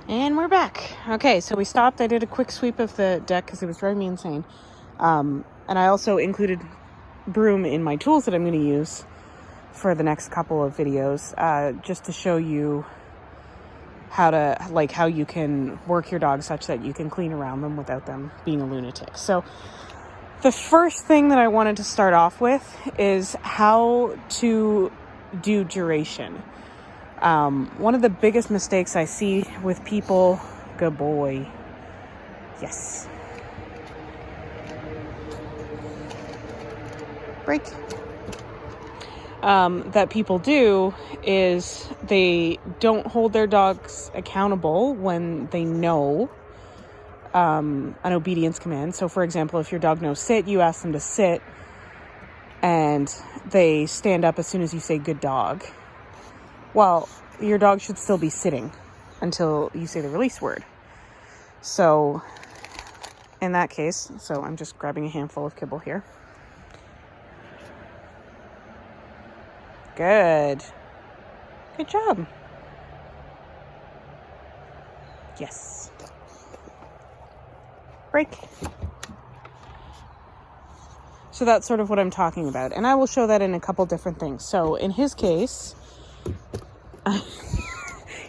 And we're back. Okay, so we stopped. I did a quick sweep of the deck because it was driving me insane. And I also included broom in my tools that I'm going to use for the next couple of videos, just to show you how you can work your dog such that you can clean around them without them being a lunatic. So the first thing that I wanted to start off with is how to do duration. One of the biggest mistakes I see with people, good boy, yes, break, that people do is they don't hold their dogs accountable when they know an obedience command. So for example, if your dog knows sit, you ask them to sit and they stand up as soon as you say good dog. Well, your dog should still be sitting until you say the release word. So in that case, so I'm just grabbing a handful of kibble here. Good. Good job. Yes. Break. So that's sort of what I'm talking about. And I will show that in a couple different things. So in his case,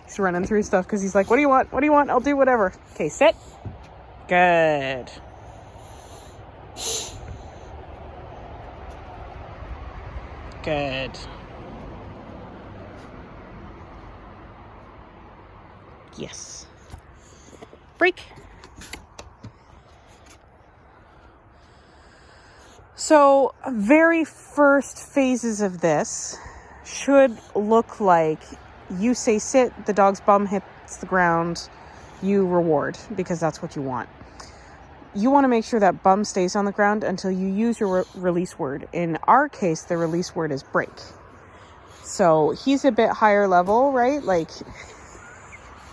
he's running through stuff because he's like, what do you want? What do you want? I'll do whatever. Okay, sit. Good. Good. Yes. Break. So very first phases of this should look like you say sit, the dog's bum hits the ground, you reward because that's what you want. You want to make sure that bum stays on the ground until you use your release word. In our case, the release word is break. So he's a bit higher level, right? Like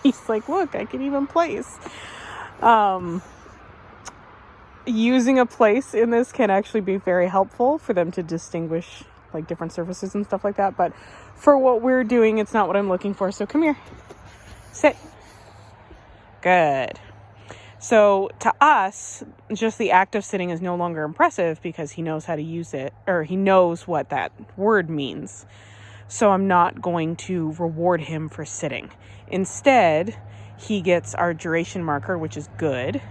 he's like, look, I can even place. Using a place in this can actually be very helpful for them to distinguish like different surfaces and stuff like that. But for what we're doing, it's not what I'm looking for. So come here, sit. Good. So to us, just the act of sitting is no longer impressive because he knows how to use it, or he knows what that word means. So I'm not going to reward him for sitting. Instead, he gets our duration marker, which is good.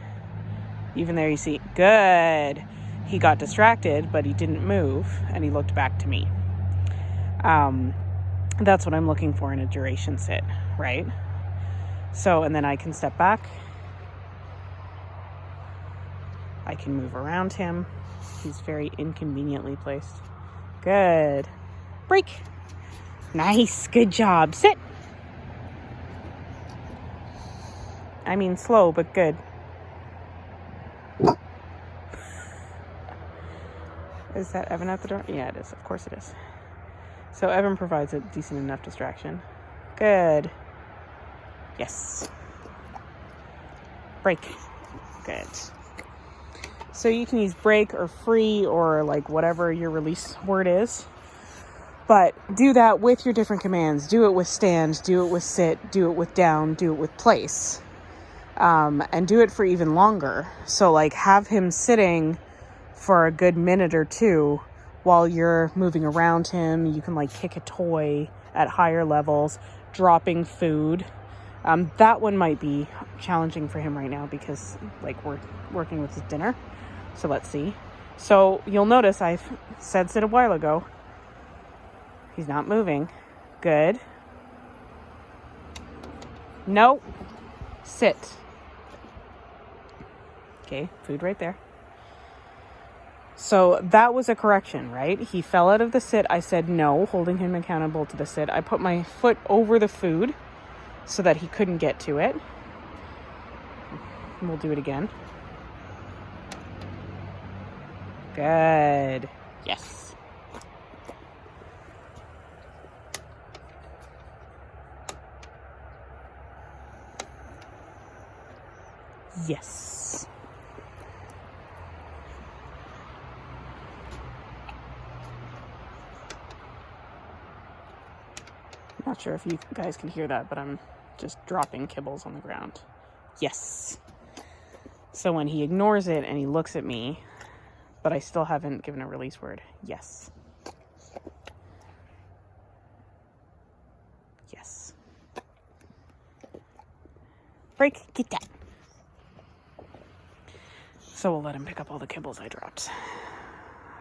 Even there you see, good. He got distracted, but he didn't move, and he looked back to me. That's what I'm looking for in a duration sit, right? So, and then I can step back. I can move around him. He's very inconveniently placed. Good. Break. Nice. Good job. Sit. I mean, slow, but good. Is that Evan at the door? Yeah, it is. Of course it is. So Evan provides a decent enough distraction. Good. Yes. Break. Good. So you can use break or free or like whatever your release word is. But do that with your different commands. Do it with stand, do it with sit, do it with down, do it with place. And do it for even longer. So like have him sitting for a good minute or two while you're moving around him. You can like kick a toy at higher levels, dropping food. That one might be challenging for him right now because like we're working with his dinner. So let's see. So you'll notice I've said sit a while ago. He's not moving. Good. No. Sit. Okay, food right there. So that was a correction, right? He fell out of the sit. I said no, holding him accountable to the sit. I put my foot over the food so that he couldn't get to it. And we'll do it again. Good. Yes. Yes. Not sure if you guys can hear that, but I'm just dropping kibbles on the ground. Yes. So when he ignores it and he looks at me, but I still haven't given a release word. Yes. Yes. Break, get that. So we'll let him pick up all the kibbles I dropped.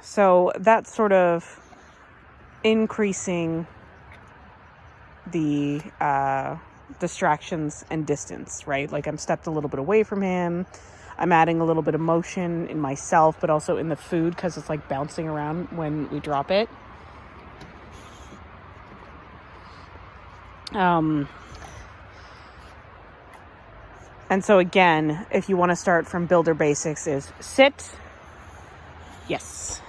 So that's sort of increasing the distractions and distance, right? Like I'm stepped a little bit away from him. I'm adding a little bit of motion in myself, but also in the food because it's like bouncing around when we drop it. And so again, if you want to start from builder basics is sit. Yes.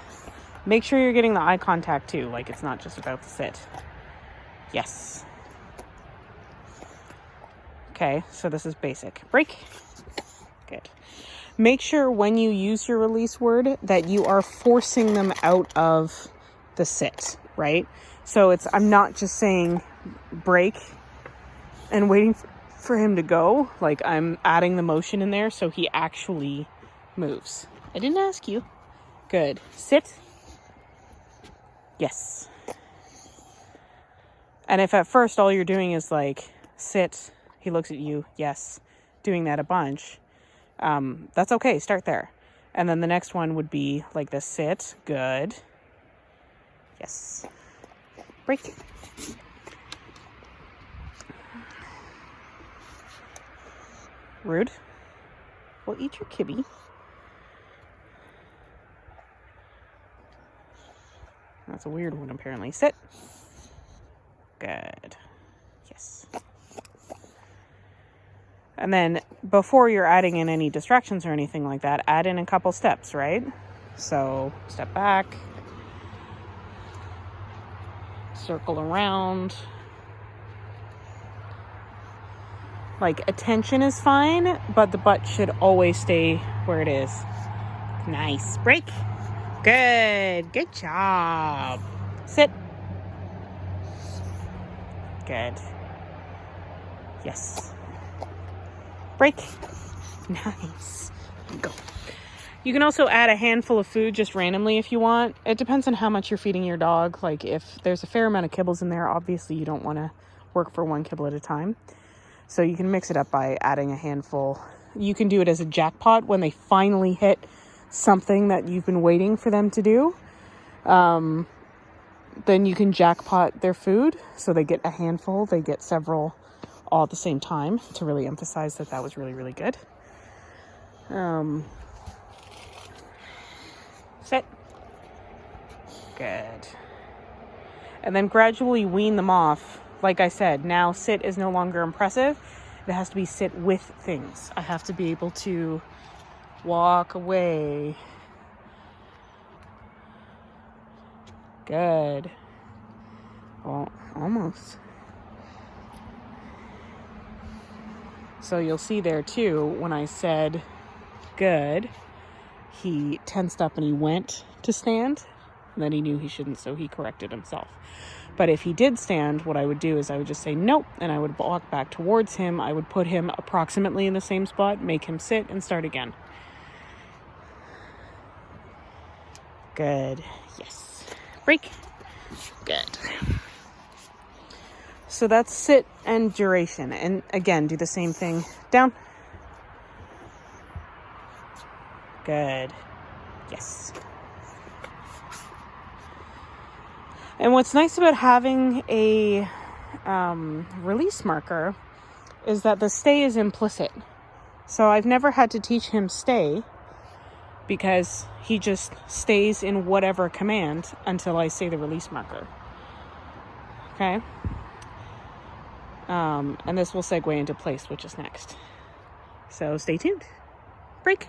Make sure you're getting the eye contact too. Like it's not just about the sit. Yes. Okay, so this is basic. Break. Good. Make sure when you use your release word that you are forcing them out of the sit, right? So I'm not just saying break and waiting for him to go. Like I'm adding the motion in there so he actually moves. I didn't ask you. Good. Sit. Yes. And if at first all you're doing is like sit, he looks at you, yes, doing that a bunch, that's okay. Start there. And then the next one would be like this, sit, good. Yes. Break. Rude. Well, eat your kibby. That's a weird one, apparently. Sit. Good. Yes. And then before you're adding in any distractions or anything like that, add in a couple steps, right? So step back, circle around. Like attention is fine, but the butt should always stay where it is. Nice. Break. Good. Good job. Sit. Good. Yes. Break. Nice. Go. You can also add a handful of food just randomly if you want. It depends on how much you're feeding your dog. Like if there's a fair amount of kibbles in there, obviously you don't want to work for one kibble at a time. So you can mix it up by adding a handful. You can do it as a jackpot when they finally hit something that you've been waiting for them to do. Then you can jackpot their food. So they get a handful, they get several all at the same time to really emphasize that that was really, really good. Sit. Good. And then gradually wean them off. Like I said, now sit is no longer impressive. It has to be sit with things. I have to be able to walk away. Good. Oh, almost. So you'll see there too, when I said good, he tensed up and he went to stand. And then he knew he shouldn't, so he corrected himself. But if he did stand, what I would do is I would just say nope, and I would walk back towards him. I would put him approximately in the same spot, make him sit, and start again. Good. Yes. Break. Good. So that's sit and duration. And again, do the same thing. Down. Good. Yes. And what's nice about having a release marker is that the stay is implicit. So I've never had to teach him stay because he just stays in whatever command until I say the release marker. Okay? And this will segue into place, which is next. So stay tuned. Break.